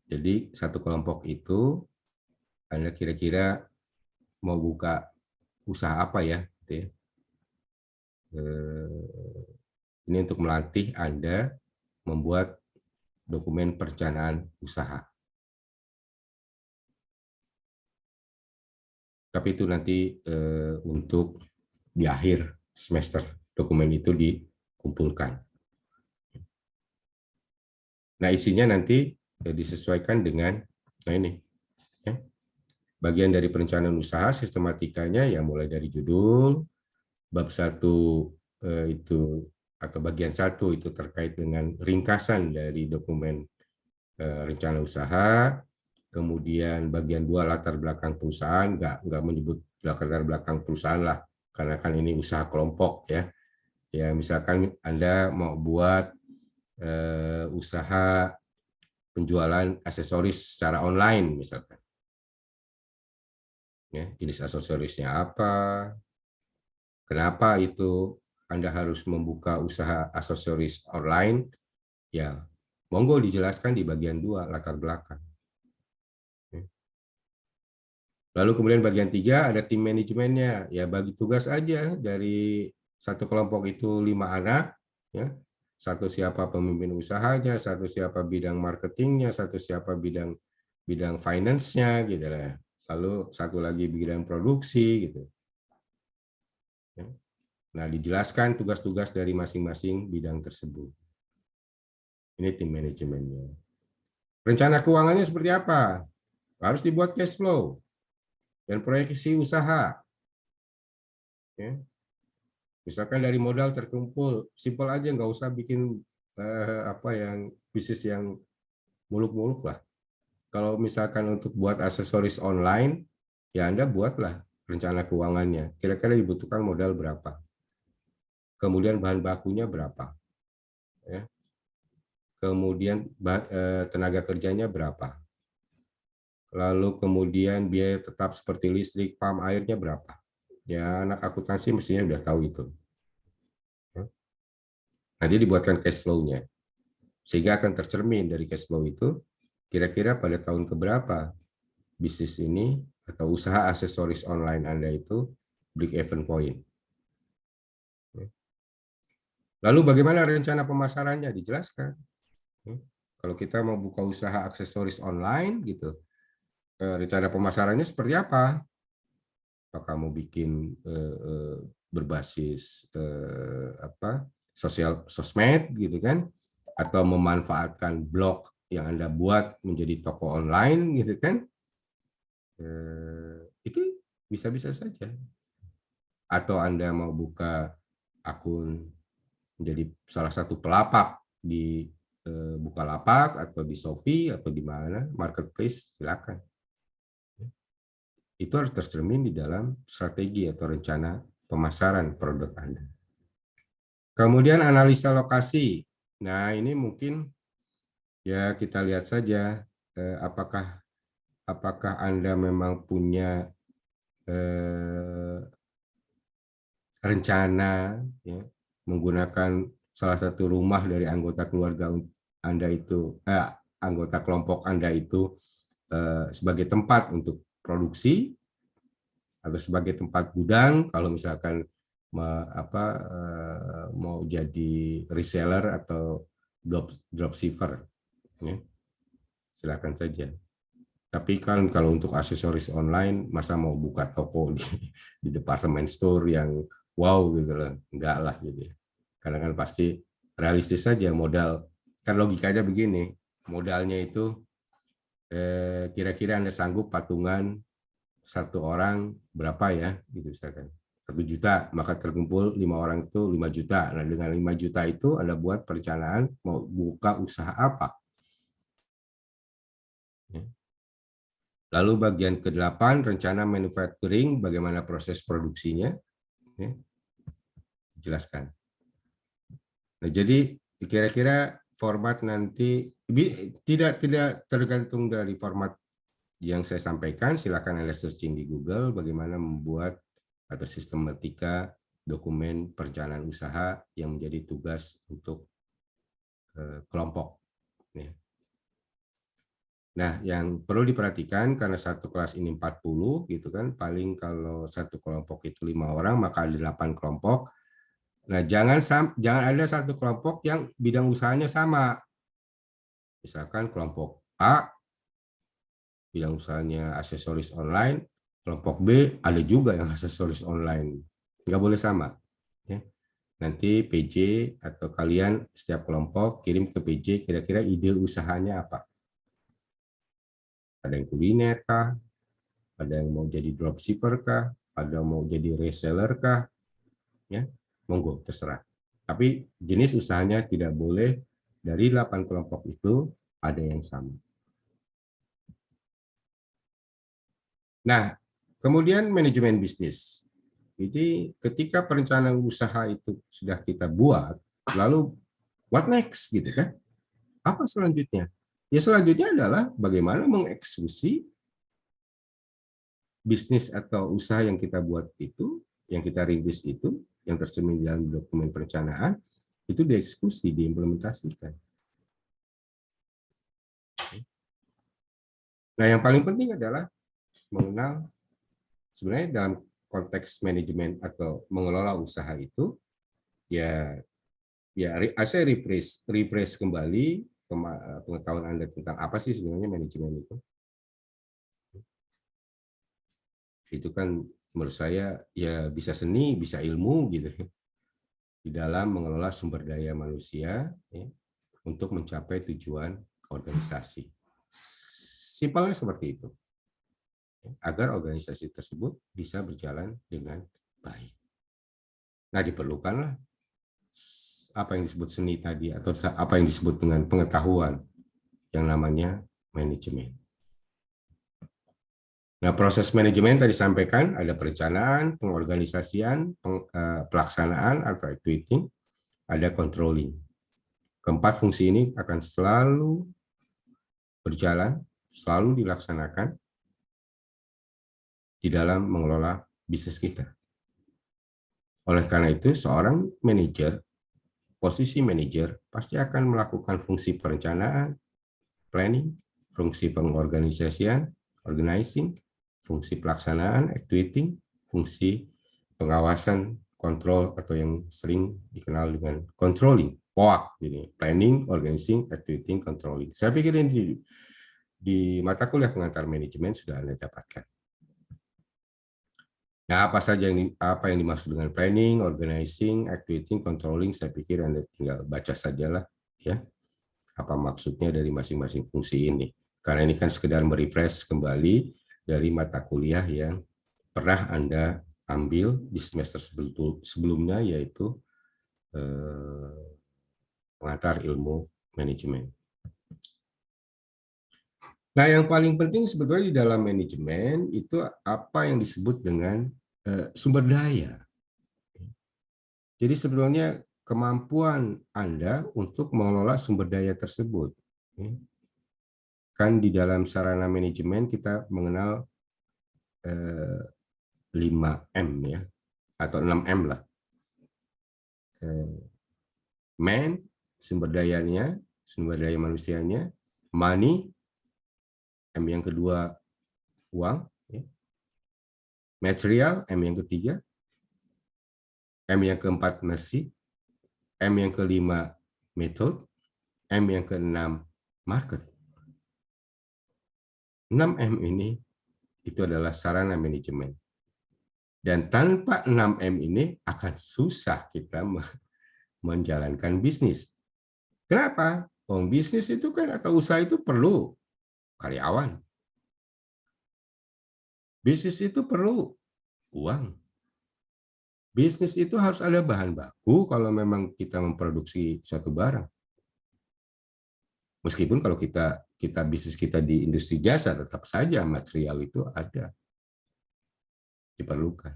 Jadi satu kelompok itu Anda kira-kira mau buka usaha apa ya, gitu ya. Ini untuk melatih Anda membuat dokumen perencanaan usaha. Tapi itu nanti untuk di akhir semester dokumen itu dikumpulkan. Nah, isinya nanti disesuaikan dengan, nah ini, ya, bagian dari perencanaan usaha, sistematikanya yang mulai dari judul, bab 1 itu atau bagian 1 itu terkait dengan ringkasan dari dokumen rencana usaha, kemudian bagian 2 latar belakang perusahaan, nggak menyebut latar belakang perusahaan lah, karena kan ini usaha kelompok ya. Ya misalkan Anda mau buat usaha penjualan aksesoris secara online misalkan. Ya, jenis aksesorisnya apa? Kenapa itu Anda harus membuka usaha aksesoris online? Ya, Monggo dijelaskan di bagian 2, latar belakang. Lalu kemudian bagian 3 ada tim manajemennya. Ya bagi tugas aja dari satu kelompok itu 5 anak, ya. Satu siapa pemimpin usahanya, satu siapa bidang marketingnya, satu siapa bidang finance-nya gitu lah. Lalu satu lagi bidang produksi gitu. Ya. Nah, dijelaskan tugas-tugas dari masing-masing bidang tersebut. Ini tim manajemennya. Rencana keuangannya seperti apa? Harus dibuat cash flow dan proyeksi usaha. Ya. Misalkan dari modal terkumpul, simpel aja, nggak usah bikin apa yang bisnis yang muluk-muluk lah. Kalau misalkan untuk buat aksesoris online, ya Anda buatlah rencana keuangannya. Kira-kira dibutuhkan modal berapa? Kemudian bahan bakunya berapa? Ya. Kemudian tenaga kerjanya berapa? Lalu kemudian biaya tetap seperti listrik, pam, airnya berapa? Ya anak akuntansi mestinya udah tahu itu. Nanti dibuatkan cash flow-nya. Sehingga akan tercermin dari cash flow itu, kira-kira pada tahun keberapa bisnis ini atau usaha aksesoris online Anda itu break even point. Lalu bagaimana rencana pemasarannya? Dijelaskan. Kalau kita mau buka usaha aksesoris online, gitu, rencana pemasarannya seperti apa? Apakah mau bikin berbasis apa sosmed gitu kan, atau memanfaatkan blog yang Anda buat menjadi toko online gitu kan, itu bisa-bisa saja. Atau Anda mau buka akun menjadi salah satu pelapak di Bukalapak atau di Shopee atau di mana marketplace, silakan. Itu harus tercermin di dalam strategi atau rencana pemasaran produk Anda. Kemudian analisa lokasi. Nah, ini mungkin ya kita lihat saja apakah Anda memang punya rencana ya, menggunakan salah satu rumah dari anggota keluarga Anda itu, anggota kelompok Anda itu sebagai tempat untuk produksi atau sebagai tempat gudang kalau misalkan mau jadi reseller atau dropshipper, ya, silakan saja. Tapi kan kalau untuk aksesoris online, masa mau buka toko di departemen store yang wow gitu loh, enggak lah gitu ya. Karena kan pasti realistis saja modal. Kan logikanya begini, modalnya itu kira-kira Anda sanggup patungan satu orang berapa ya, gitu misalkan. 1 juta, maka terkumpul 5 orang itu 5 juta. Nah dengan 5 juta itu Anda buat perencanaan mau buka usaha apa. Ya. Lalu bagian ke-8, rencana manufacturing, bagaimana proses produksinya, ya, jelaskan. Nah, jadi kira-kira format nanti tidak tergantung dari format yang saya sampaikan. Silakan Anda searching di Google bagaimana membuat atau sistematika dokumen perencanaan usaha yang menjadi tugas untuk kelompok. Ya. Nah, yang perlu diperhatikan karena satu kelas ini 40 gitu kan, paling kalau satu kelompok itu 5 orang maka ada 8 kelompok. Nah, jangan ada satu kelompok yang bidang usahanya sama. Misalkan kelompok A bidang usahanya aksesoris online, kelompok B ada juga yang aksesoris online. Nggak boleh sama. Ya. Nanti PJ atau kalian setiap kelompok kirim ke PJ kira-kira ide usahanya apa. Ada yang kuliner kah? Ada yang mau jadi dropshipper kah? Ada yang mau jadi reseller kah? Ya, monggo, terserah. Tapi jenis usahanya tidak boleh dari 8 kelompok itu ada yang sama. Nah, kemudian manajemen bisnis. Jadi ketika perencanaan usaha itu sudah kita buat, lalu what next gitu kan? Apa selanjutnya? Ya selanjutnya adalah bagaimana mengeksekusi bisnis atau usaha yang kita buat itu, yang kita rintis itu, yang tercermin dalam dokumen perencanaan, itu dieksekusi, diimplementasikan. Nah, yang paling penting adalah mengenal sebenarnya dalam konteks manajemen atau mengelola usaha itu ya saya refresh kembali pengetahuan Anda tentang apa sih sebenarnya manajemen itu. Itu kan menurut saya ya bisa seni, bisa ilmu gitu di dalam mengelola sumber daya manusia ya, untuk mencapai tujuan organisasi. Simpelnya seperti itu. Agar organisasi tersebut bisa berjalan dengan baik. Nah, diperlukanlah apa yang disebut seni tadi atau apa yang disebut dengan pengetahuan yang namanya manajemen. Nah, proses manajemen tadi sampaikan ada perencanaan, pengorganisasian, pelaksanaan atau executing, ada controlling. Keempat fungsi ini akan selalu berjalan, selalu dilaksanakan di dalam mengelola bisnis kita. Oleh karena itu, seorang manajer, posisi manajer, pasti akan melakukan fungsi perencanaan, planning, fungsi pengorganisasian, organizing, fungsi pelaksanaan, executing, fungsi pengawasan, kontrol, atau yang sering dikenal dengan controlling, POAK, jadi planning, organizing, executing, controlling. Saya pikir ini di mata kuliah pengantar manajemen sudah Anda dapatkan. Nah, apa yang dimaksud dengan planning, organizing, executing, controlling, saya pikir Anda tinggal baca sajalah ya apa maksudnya dari masing-masing fungsi ini. Karena ini kan sekedar merefresh kembali dari mata kuliah yang pernah Anda ambil di semester sebelumnya, yaitu pengantar ilmu manajemen. Nah, yang paling penting sebetulnya di dalam manajemen itu apa yang disebut dengan sumber daya. Jadi sebetulnya kemampuan Anda untuk mengelola sumber daya tersebut. Kan di dalam sarana manajemen kita mengenal 5M ya, atau 6M lah. Man, sumber dayanya, sumber daya manusianya, money, M yang kedua uang, ya. Material, M yang ketiga, M yang keempat nasi, M yang kelima method, M yang keenam market. 6M ini itu adalah sarana manajemen. Dan tanpa 6M ini akan susah kita menjalankan bisnis. Kenapa? Bisnis itu kan atau usaha itu perlu karyawan. Bisnis itu perlu uang. Bisnis itu harus ada bahan baku kalau memang kita memproduksi suatu barang. Meskipun kalau kita bisnis kita di industri jasa, tetap saja material itu ada, diperlukan.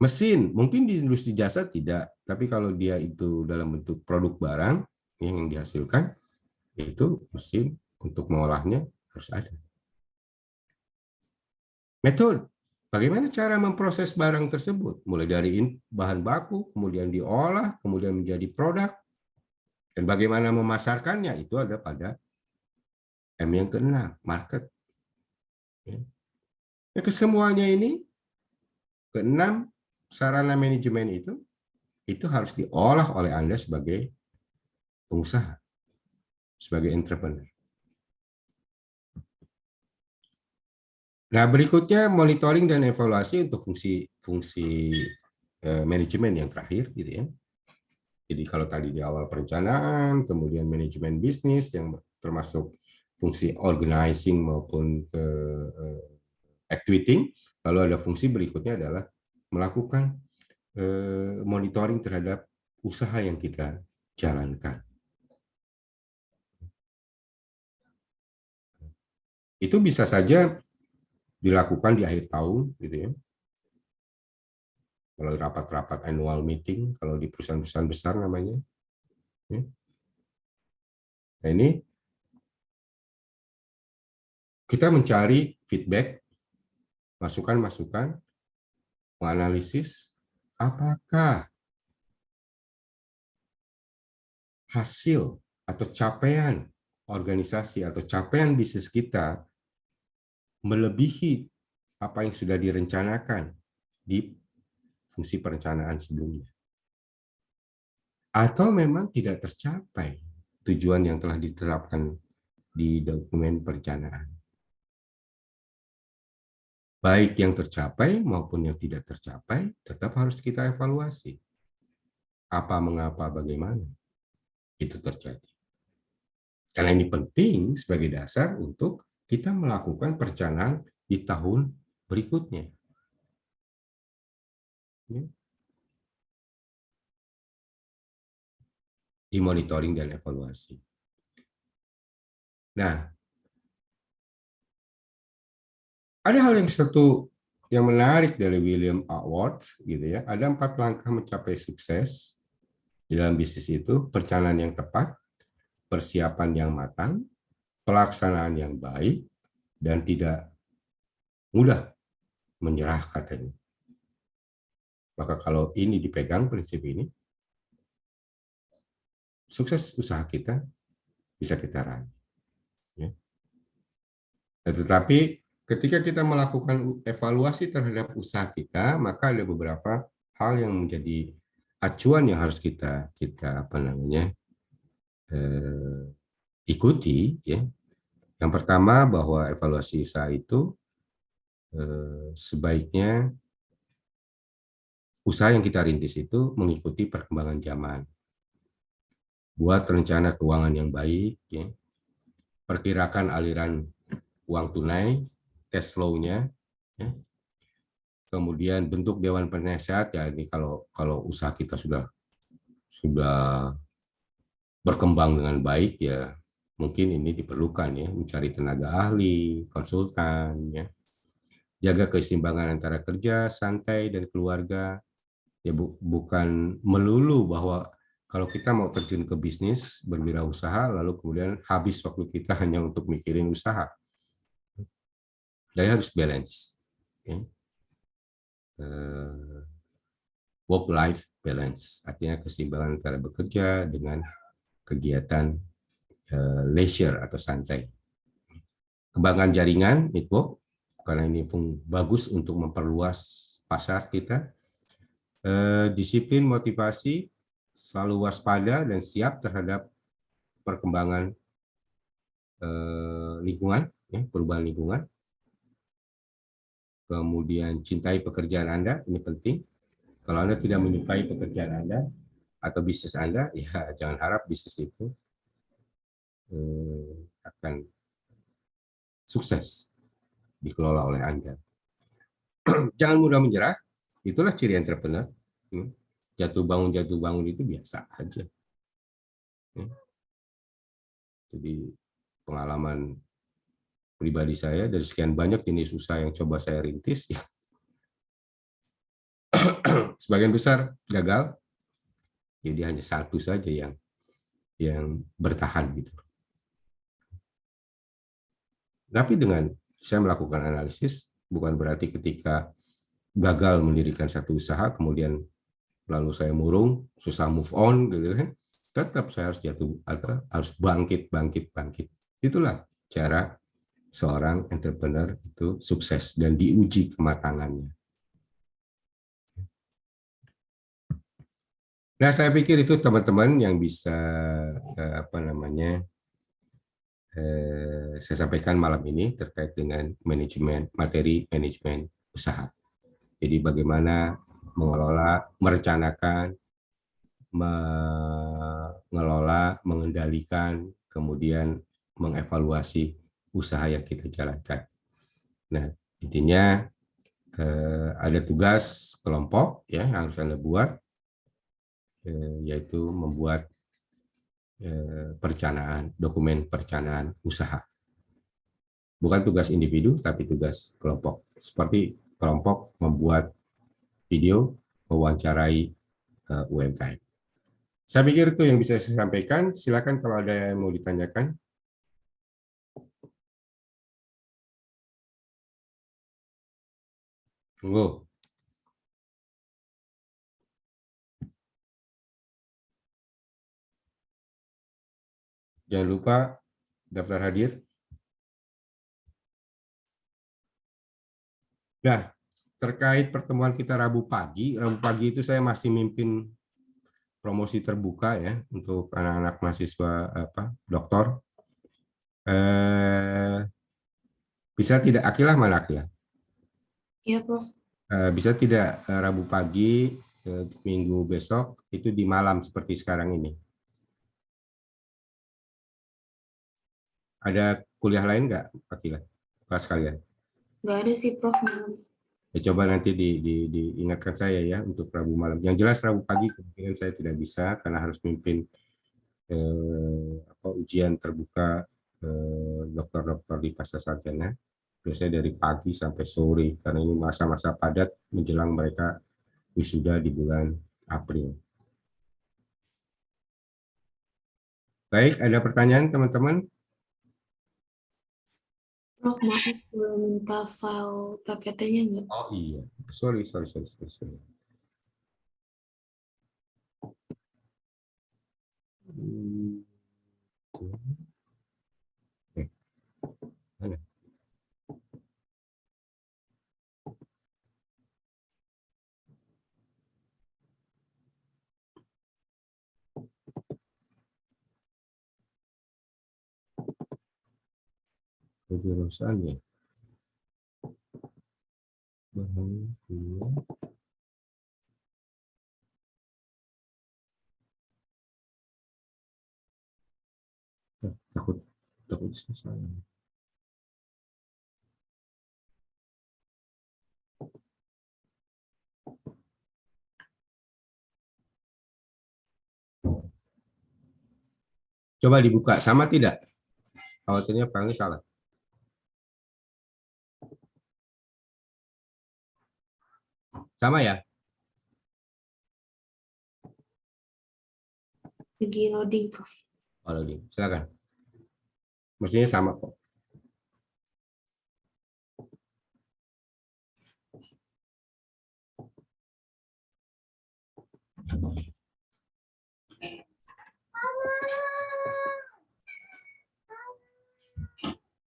Mesin, mungkin di industri jasa tidak, tapi kalau dia itu dalam bentuk produk barang yang dihasilkan, itu mesin untuk mengolahnya harus ada. Metode, bagaimana cara memproses barang tersebut? Mulai dari bahan baku, kemudian diolah, kemudian menjadi produk, dan bagaimana memasarkannya, itu ada pada M yang keenam, market. Ya, kesemuanya ini, keenam sarana manajemen itu harus diolah oleh Anda sebagai pengusaha, sebagai entrepreneur. Nah, berikutnya monitoring dan evaluasi untuk fungsi manajemen yang terakhir, gitu ya. Jadi kalau tadi di awal perencanaan, kemudian manajemen bisnis yang termasuk fungsi organizing maupun executing, lalu ada fungsi berikutnya adalah melakukan monitoring terhadap usaha yang kita jalankan. Itu bisa saja dilakukan di akhir tahun, gitu ya. Kalau rapat-rapat annual meeting, kalau di perusahaan-perusahaan besar namanya. Nah, ini kita mencari feedback, masukan-masukan, menganalisis apakah hasil atau capaian organisasi atau capaian bisnis kita melebihi apa yang sudah direncanakan di fungsi perencanaan sebelumnya. Atau memang tidak tercapai tujuan yang telah diterapkan di dokumen perencanaan. Baik yang tercapai maupun yang tidak tercapai, tetap harus kita evaluasi. Apa, mengapa, bagaimana itu terjadi. Karena ini penting sebagai dasar untuk kita melakukan perencanaan di tahun berikutnya. Ya. Di monitoring dan evaluasi. Nah, ada hal yang menarik dari William Awards, gitu ya. Ada 4 langkah mencapai sukses di dalam bisnis itu: perencanaan yang tepat, persiapan yang matang, pelaksanaan yang baik, dan tidak mudah menyerah, katanya. Maka kalau ini dipegang prinsip ini, sukses usaha kita bisa kita raih. Ya. Nah, tetapi ketika kita melakukan evaluasi terhadap usaha kita, maka ada beberapa hal yang menjadi acuan yang harus kita ikuti. Ya. Yang pertama, bahwa evaluasi usaha itu sebaiknya usaha yang kita rintis itu mengikuti perkembangan zaman. Buat rencana keuangan yang baik, ya. Perkirakan aliran uang tunai, cash flow-nya, ya. Kemudian bentuk dewan penasehat, ya ini kalau usaha kita sudah berkembang dengan baik, ya mungkin ini diperlukan, ya, mencari tenaga ahli, konsultan, ya. Jaga keseimbangan antara kerja, santai, dan keluarga. Ya, bukan melulu bahwa kalau kita mau terjun ke bisnis, berwirausaha, lalu kemudian habis waktu kita hanya untuk mikirin usaha. Jadi harus balance. Okay. Work-life balance, artinya keseimbangan antara bekerja dengan kegiatan leisure atau santai. Kembangkan jaringan, network, karena ini bagus untuk memperluas pasar kita. Disiplin, motivasi, selalu waspada dan siap terhadap perkembangan lingkungan, ya, perubahan lingkungan. Kemudian cintai pekerjaan Anda, ini penting. Kalau Anda tidak menyukai pekerjaan Anda atau bisnis Anda, ya jangan harap bisnis itu akan sukses dikelola oleh Anda. Jangan mudah menyerah, itulah ciri entrepreneur. Jatuh bangun itu biasa aja. Jadi pengalaman pribadi saya dari sekian banyak jenis usaha yang coba saya rintis, ya, sebagian besar gagal, jadi hanya satu saja yang bertahan gitu. Tapi dengan saya melakukan analisis, bukan berarti ketika gagal mendirikan satu usaha kemudian lalu saya murung, susah move on gitu kan. Tetap saya harus harus bangkit. Itulah cara seorang entrepreneur itu sukses dan diuji kematangannya. Nah, saya pikir itu teman-teman yang bisa saya sampaikan malam ini terkait dengan materi manajemen usaha. Jadi bagaimana mengelola, merencanakan, mengelola, mengendalikan, kemudian mengevaluasi usaha yang kita jalankan. Nah, intinya ada tugas kelompok, ya, yang harus Anda buat, yaitu membuat dokumen perencanaan usaha. Bukan tugas individu, tapi tugas kelompok. Seperti kelompok membuat video mewawancarai UMKM. Saya pikir itu yang bisa saya sampaikan. Silakan kalau ada yang mau ditanyakan. Tunggu. Jangan lupa daftar hadir. Nah, terkait pertemuan kita Rabu pagi itu saya masih mimpin promosi terbuka ya untuk anak-anak mahasiswa doktor. Eh, bisa tidak Akilah mana Akilah?
Iya, Prof.
Bisa tidak Rabu pagi minggu besok itu di malam seperti sekarang ini? Ada kuliah lain nggak Akilah? Kelas kalian?
Nggak ada sih, Prof. Malam.
Ya, coba nanti diingatkan saya ya untuk Rabu malam. Yang jelas Rabu pagi kemungkinan saya tidak bisa karena harus mimpin ujian terbuka dokter-dokter di pasca sarjana. Biasanya dari pagi sampai sore karena ini masa-masa padat menjelang mereka wisuda di bulan April. Baik, ada pertanyaan teman-teman?
Prof, maaf, boleh minta file PPT-nya nggak?
Oh iya, sorry. Hmm, mana? Kejurusan ya. Bahan kuliah. Takut takut susah. Coba dibuka, sama tidak? Khawatirnya panggil salah. Sama ya?
Lagi loading, Prof.
Kalau di, silakan. Mestinya sama kok.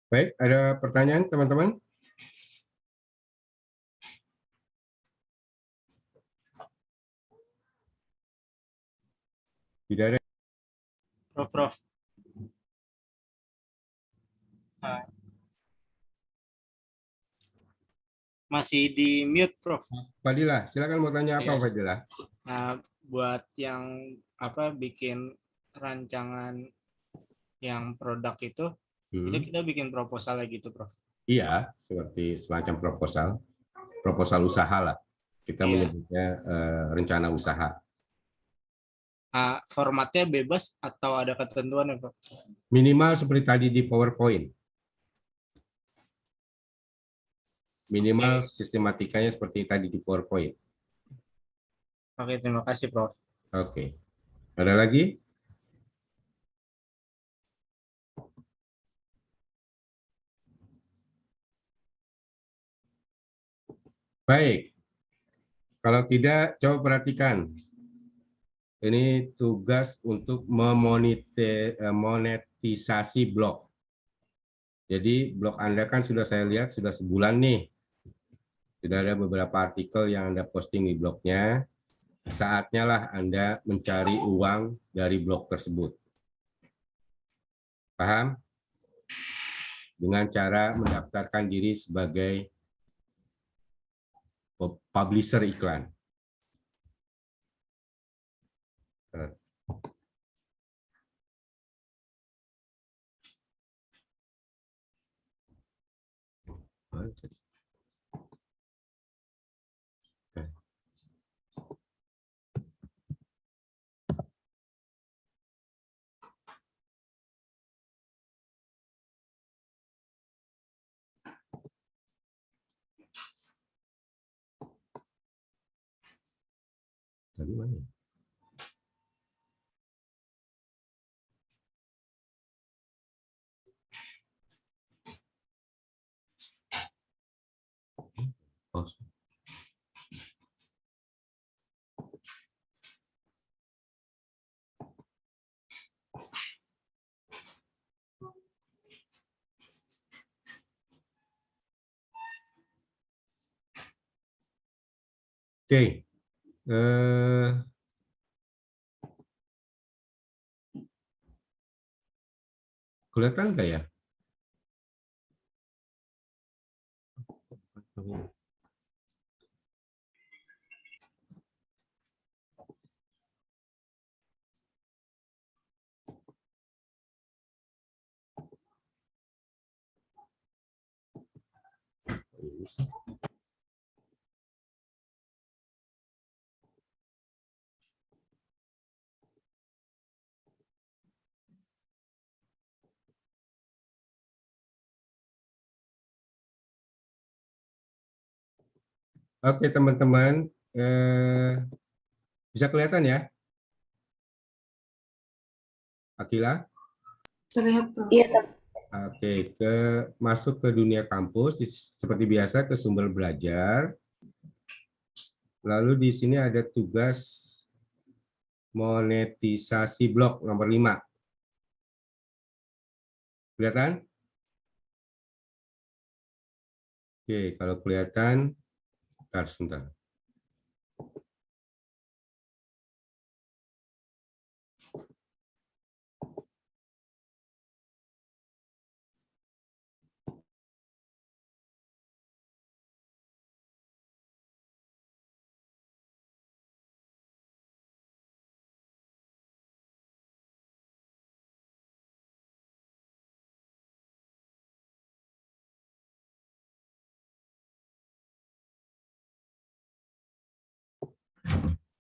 Baik, ada pertanyaan teman-teman? Tidak ada.
Prof. Nah, masih di mute, Prof.
Fadilah, silakan mau tanya apa,
Iya.
Fadilah?
Nah, buat yang bikin rancangan yang produk itu kita bikin proposal gitu, Prof.
Iya, seperti semacam proposal usaha lah. Kita
Iya.
menyebutnya rencana usaha.
Formatnya bebas atau ada ketentuan ya, Prof?
Minimal seperti tadi di PowerPoint. Minimal
Oke.
sistematikanya seperti tadi di PowerPoint.
Oke, terima kasih, Prof.
Oke. Ada lagi? Baik. Kalau tidak, coba perhatikan. Ini tugas untuk memonetisasi blog. Jadi blog Anda kan sudah saya lihat sudah sebulan nih. Sudah ada beberapa artikel yang Anda posting di blognya. Saatnya lah Anda mencari uang dari blog tersebut. Paham? Dengan cara mendaftarkan diri sebagai publisher iklan. Tadi mana? Oh, Oke. Kelihatan nggak ya? Oke, teman-teman. Bisa kelihatan ya, Akila?
Terlihat, Prof.
Iya, Kak.
Oke, masuk ke dunia kampus, seperti biasa ke sumber belajar. Lalu di sini ada tugas monetisasi blok nomor 5. Kelihatan? Oke, kalau kelihatan, sebentar.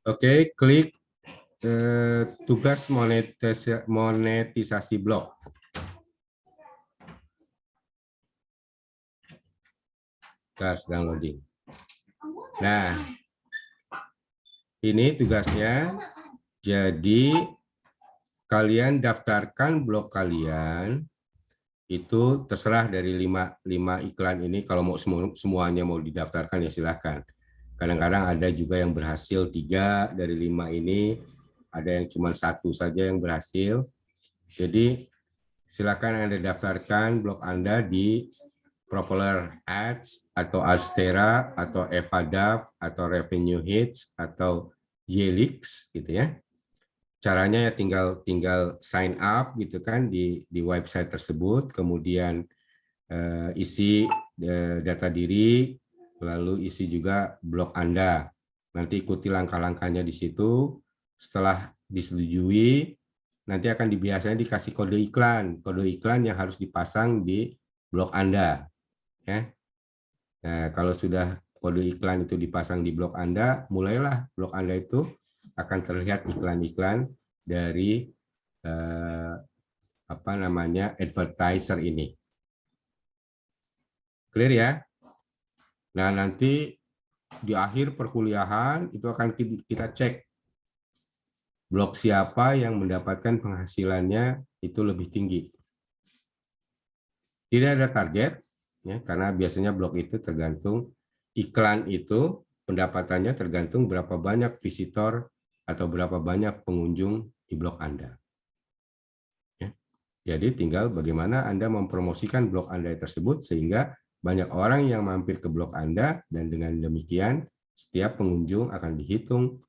Oke, klik tugas monetisasi blok. Sedang loading. Nah, ini tugasnya. Jadi kalian daftarkan blok kalian, itu terserah dari 5 iklan ini. Kalau mau semuanya mau didaftarkan ya silakan. Kadang-kadang ada juga yang berhasil 3 dari 5 ini, ada yang cuma 1 saja yang berhasil. Jadi silakan Anda daftarkan blok Anda di Propeller Ads atau Alstera atau Evadav atau Revenue Hits atau Yelix gitu ya. Caranya ya tinggal sign up gitu kan di website tersebut, kemudian isi data diri, lalu isi juga blog Anda. Nanti ikuti langkah-langkahnya di situ. Setelah disetujui, nanti akan biasanya dikasih kode iklan yang harus dipasang di blog Anda. Ya. Nah, kalau sudah kode iklan itu dipasang di blog Anda, mulailah blog Anda itu akan terlihat iklan-iklan dari advertiser ini. Clear ya? Nah, nanti di akhir perkuliahan itu akan kita cek blog siapa yang mendapatkan penghasilannya itu lebih tinggi. Tidak ada target, ya, karena biasanya blog itu tergantung iklan itu pendapatannya tergantung berapa banyak visitor atau berapa banyak pengunjung di blog Anda. Ya. Jadi tinggal bagaimana Anda mempromosikan blog Anda tersebut sehingga banyak orang yang mampir ke blog Anda, dan dengan demikian setiap pengunjung akan dihitung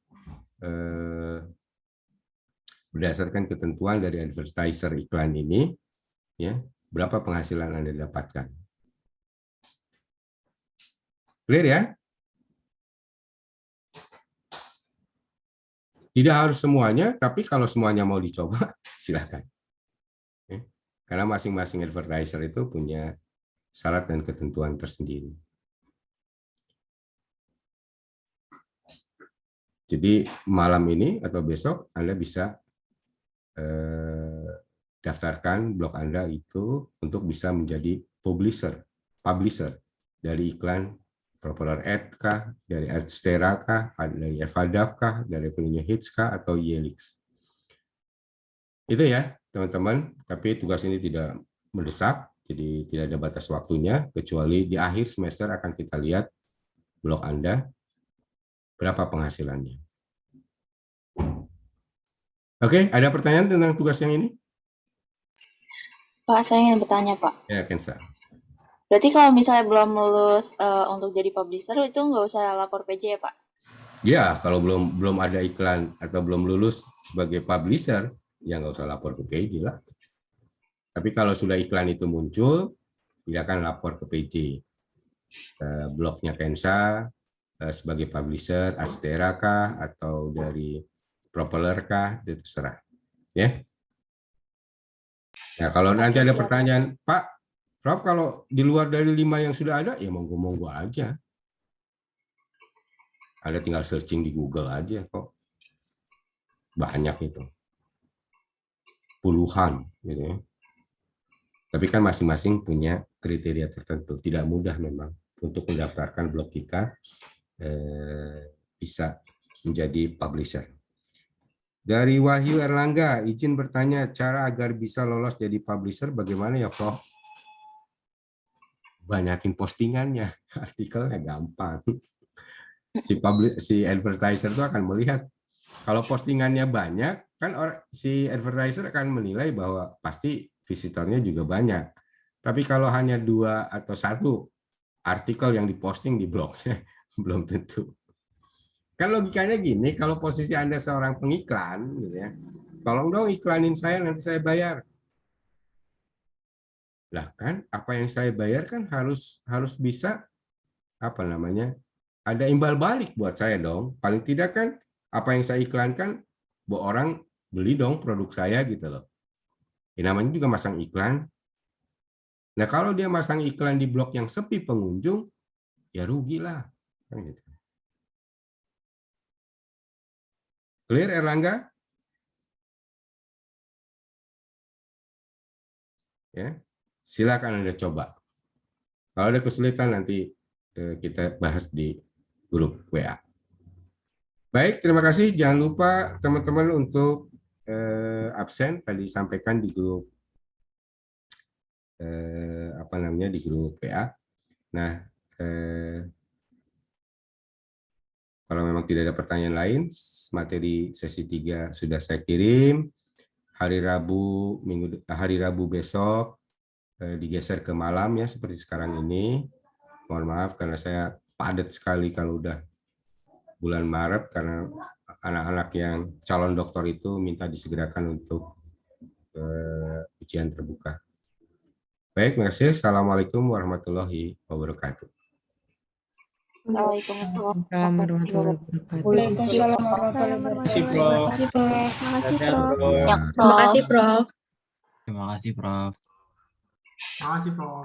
berdasarkan ketentuan dari advertiser iklan ini, ya, berapa penghasilan Anda dapatkan. Clear ya? Tidak harus semuanya, tapi kalau semuanya mau dicoba, silakan. Karena masing-masing advertiser itu punya syarat dan ketentuan tersendiri. Jadi malam ini atau besok Anda bisa daftarkan blog Anda itu untuk bisa menjadi publisher dari iklan Propeller Ad kah, dari Adstera kah, dari Evadav kah, dari Revenue Hits kah, atau Yelix. Itu ya teman-teman, tapi tugas ini tidak mendesak, jadi tidak ada batas waktunya, kecuali di akhir semester akan kita lihat blog Anda berapa penghasilannya. Oke, ada pertanyaan tentang tugas yang ini?
Pak, saya ingin bertanya, Pak.
Ya, Kensa.
Berarti kalau misalnya belum lulus untuk jadi publisher, itu nggak usah lapor PJ ya, Pak?
Ya, kalau belum ada iklan atau belum lulus sebagai publisher, ya nggak usah lapor ke PJ lah. Tapi kalau sudah iklan itu muncul, tidak akan lapor ke PJ. Blognya Kensa sebagai publisher, Astera kah, atau dari Propeller kah, itu terserah. Ya. Nah, kalau nanti ada pertanyaan, Pak, Prof, kalau di luar dari 5 yang sudah ada, ya monggo-monggo aja. Ada tinggal searching di Google aja kok. Banyak itu. Puluhan. Gitu ya. Tapi kan masing-masing punya kriteria tertentu. Tidak mudah memang untuk mendaftarkan blog kita bisa menjadi publisher. Dari Wahyu Erlangga, izin bertanya cara agar bisa lolos jadi publisher bagaimana ya, Prof? Banyakin postingannya, artikelnya gampang. Si advertiser itu akan melihat kalau postingannya banyak, kan si advertiser akan menilai bahwa pasti visitornya juga banyak. Tapi kalau hanya 2 atau 1 artikel yang diposting di blognya, belum tentu. Kan logikanya gini, kalau posisi Anda seorang pengiklan, gitu ya, tolong dong iklanin saya, nanti saya bayar. Lah kan, apa yang saya bayar kan harus bisa ada imbal balik buat saya dong. Paling tidak kan apa yang saya iklankan, orang beli dong produk saya gitu loh. Ya, namanya juga masang iklan. Nah kalau dia masang iklan di blog yang sepi pengunjung, ya rugilah. Kan gitu. Clear Erlangga? Ya, silakan Anda coba. Kalau ada kesulitan nanti kita bahas di grup WA. Baik, terima kasih. Jangan lupa teman-teman untuk absen tadi sampaikan di grup di grup WA. Nah, kalau memang tidak ada pertanyaan lain, materi sesi 3 sudah saya kirim. Hari Rabu besok digeser ke malam ya seperti sekarang ini. Mohon maaf karena saya padat sekali kalau udah bulan Maret karena anak-anak yang calon doktor itu minta disegerakan untuk ujian terbuka. Baik, terima kasih. Assalamualaikum warahmatullahi wabarakatuh.
Waalaikumsalam
warahmatullahi wabarakatuh.
Waalaikumsalam warahmatullahi wabarakatuh.
Makasih, Prof.
Terima kasih, Prof.
Prof.
Ya,
Terima kasih, Prof.
Terima kasih, Prof.
Terima kasih, Prof.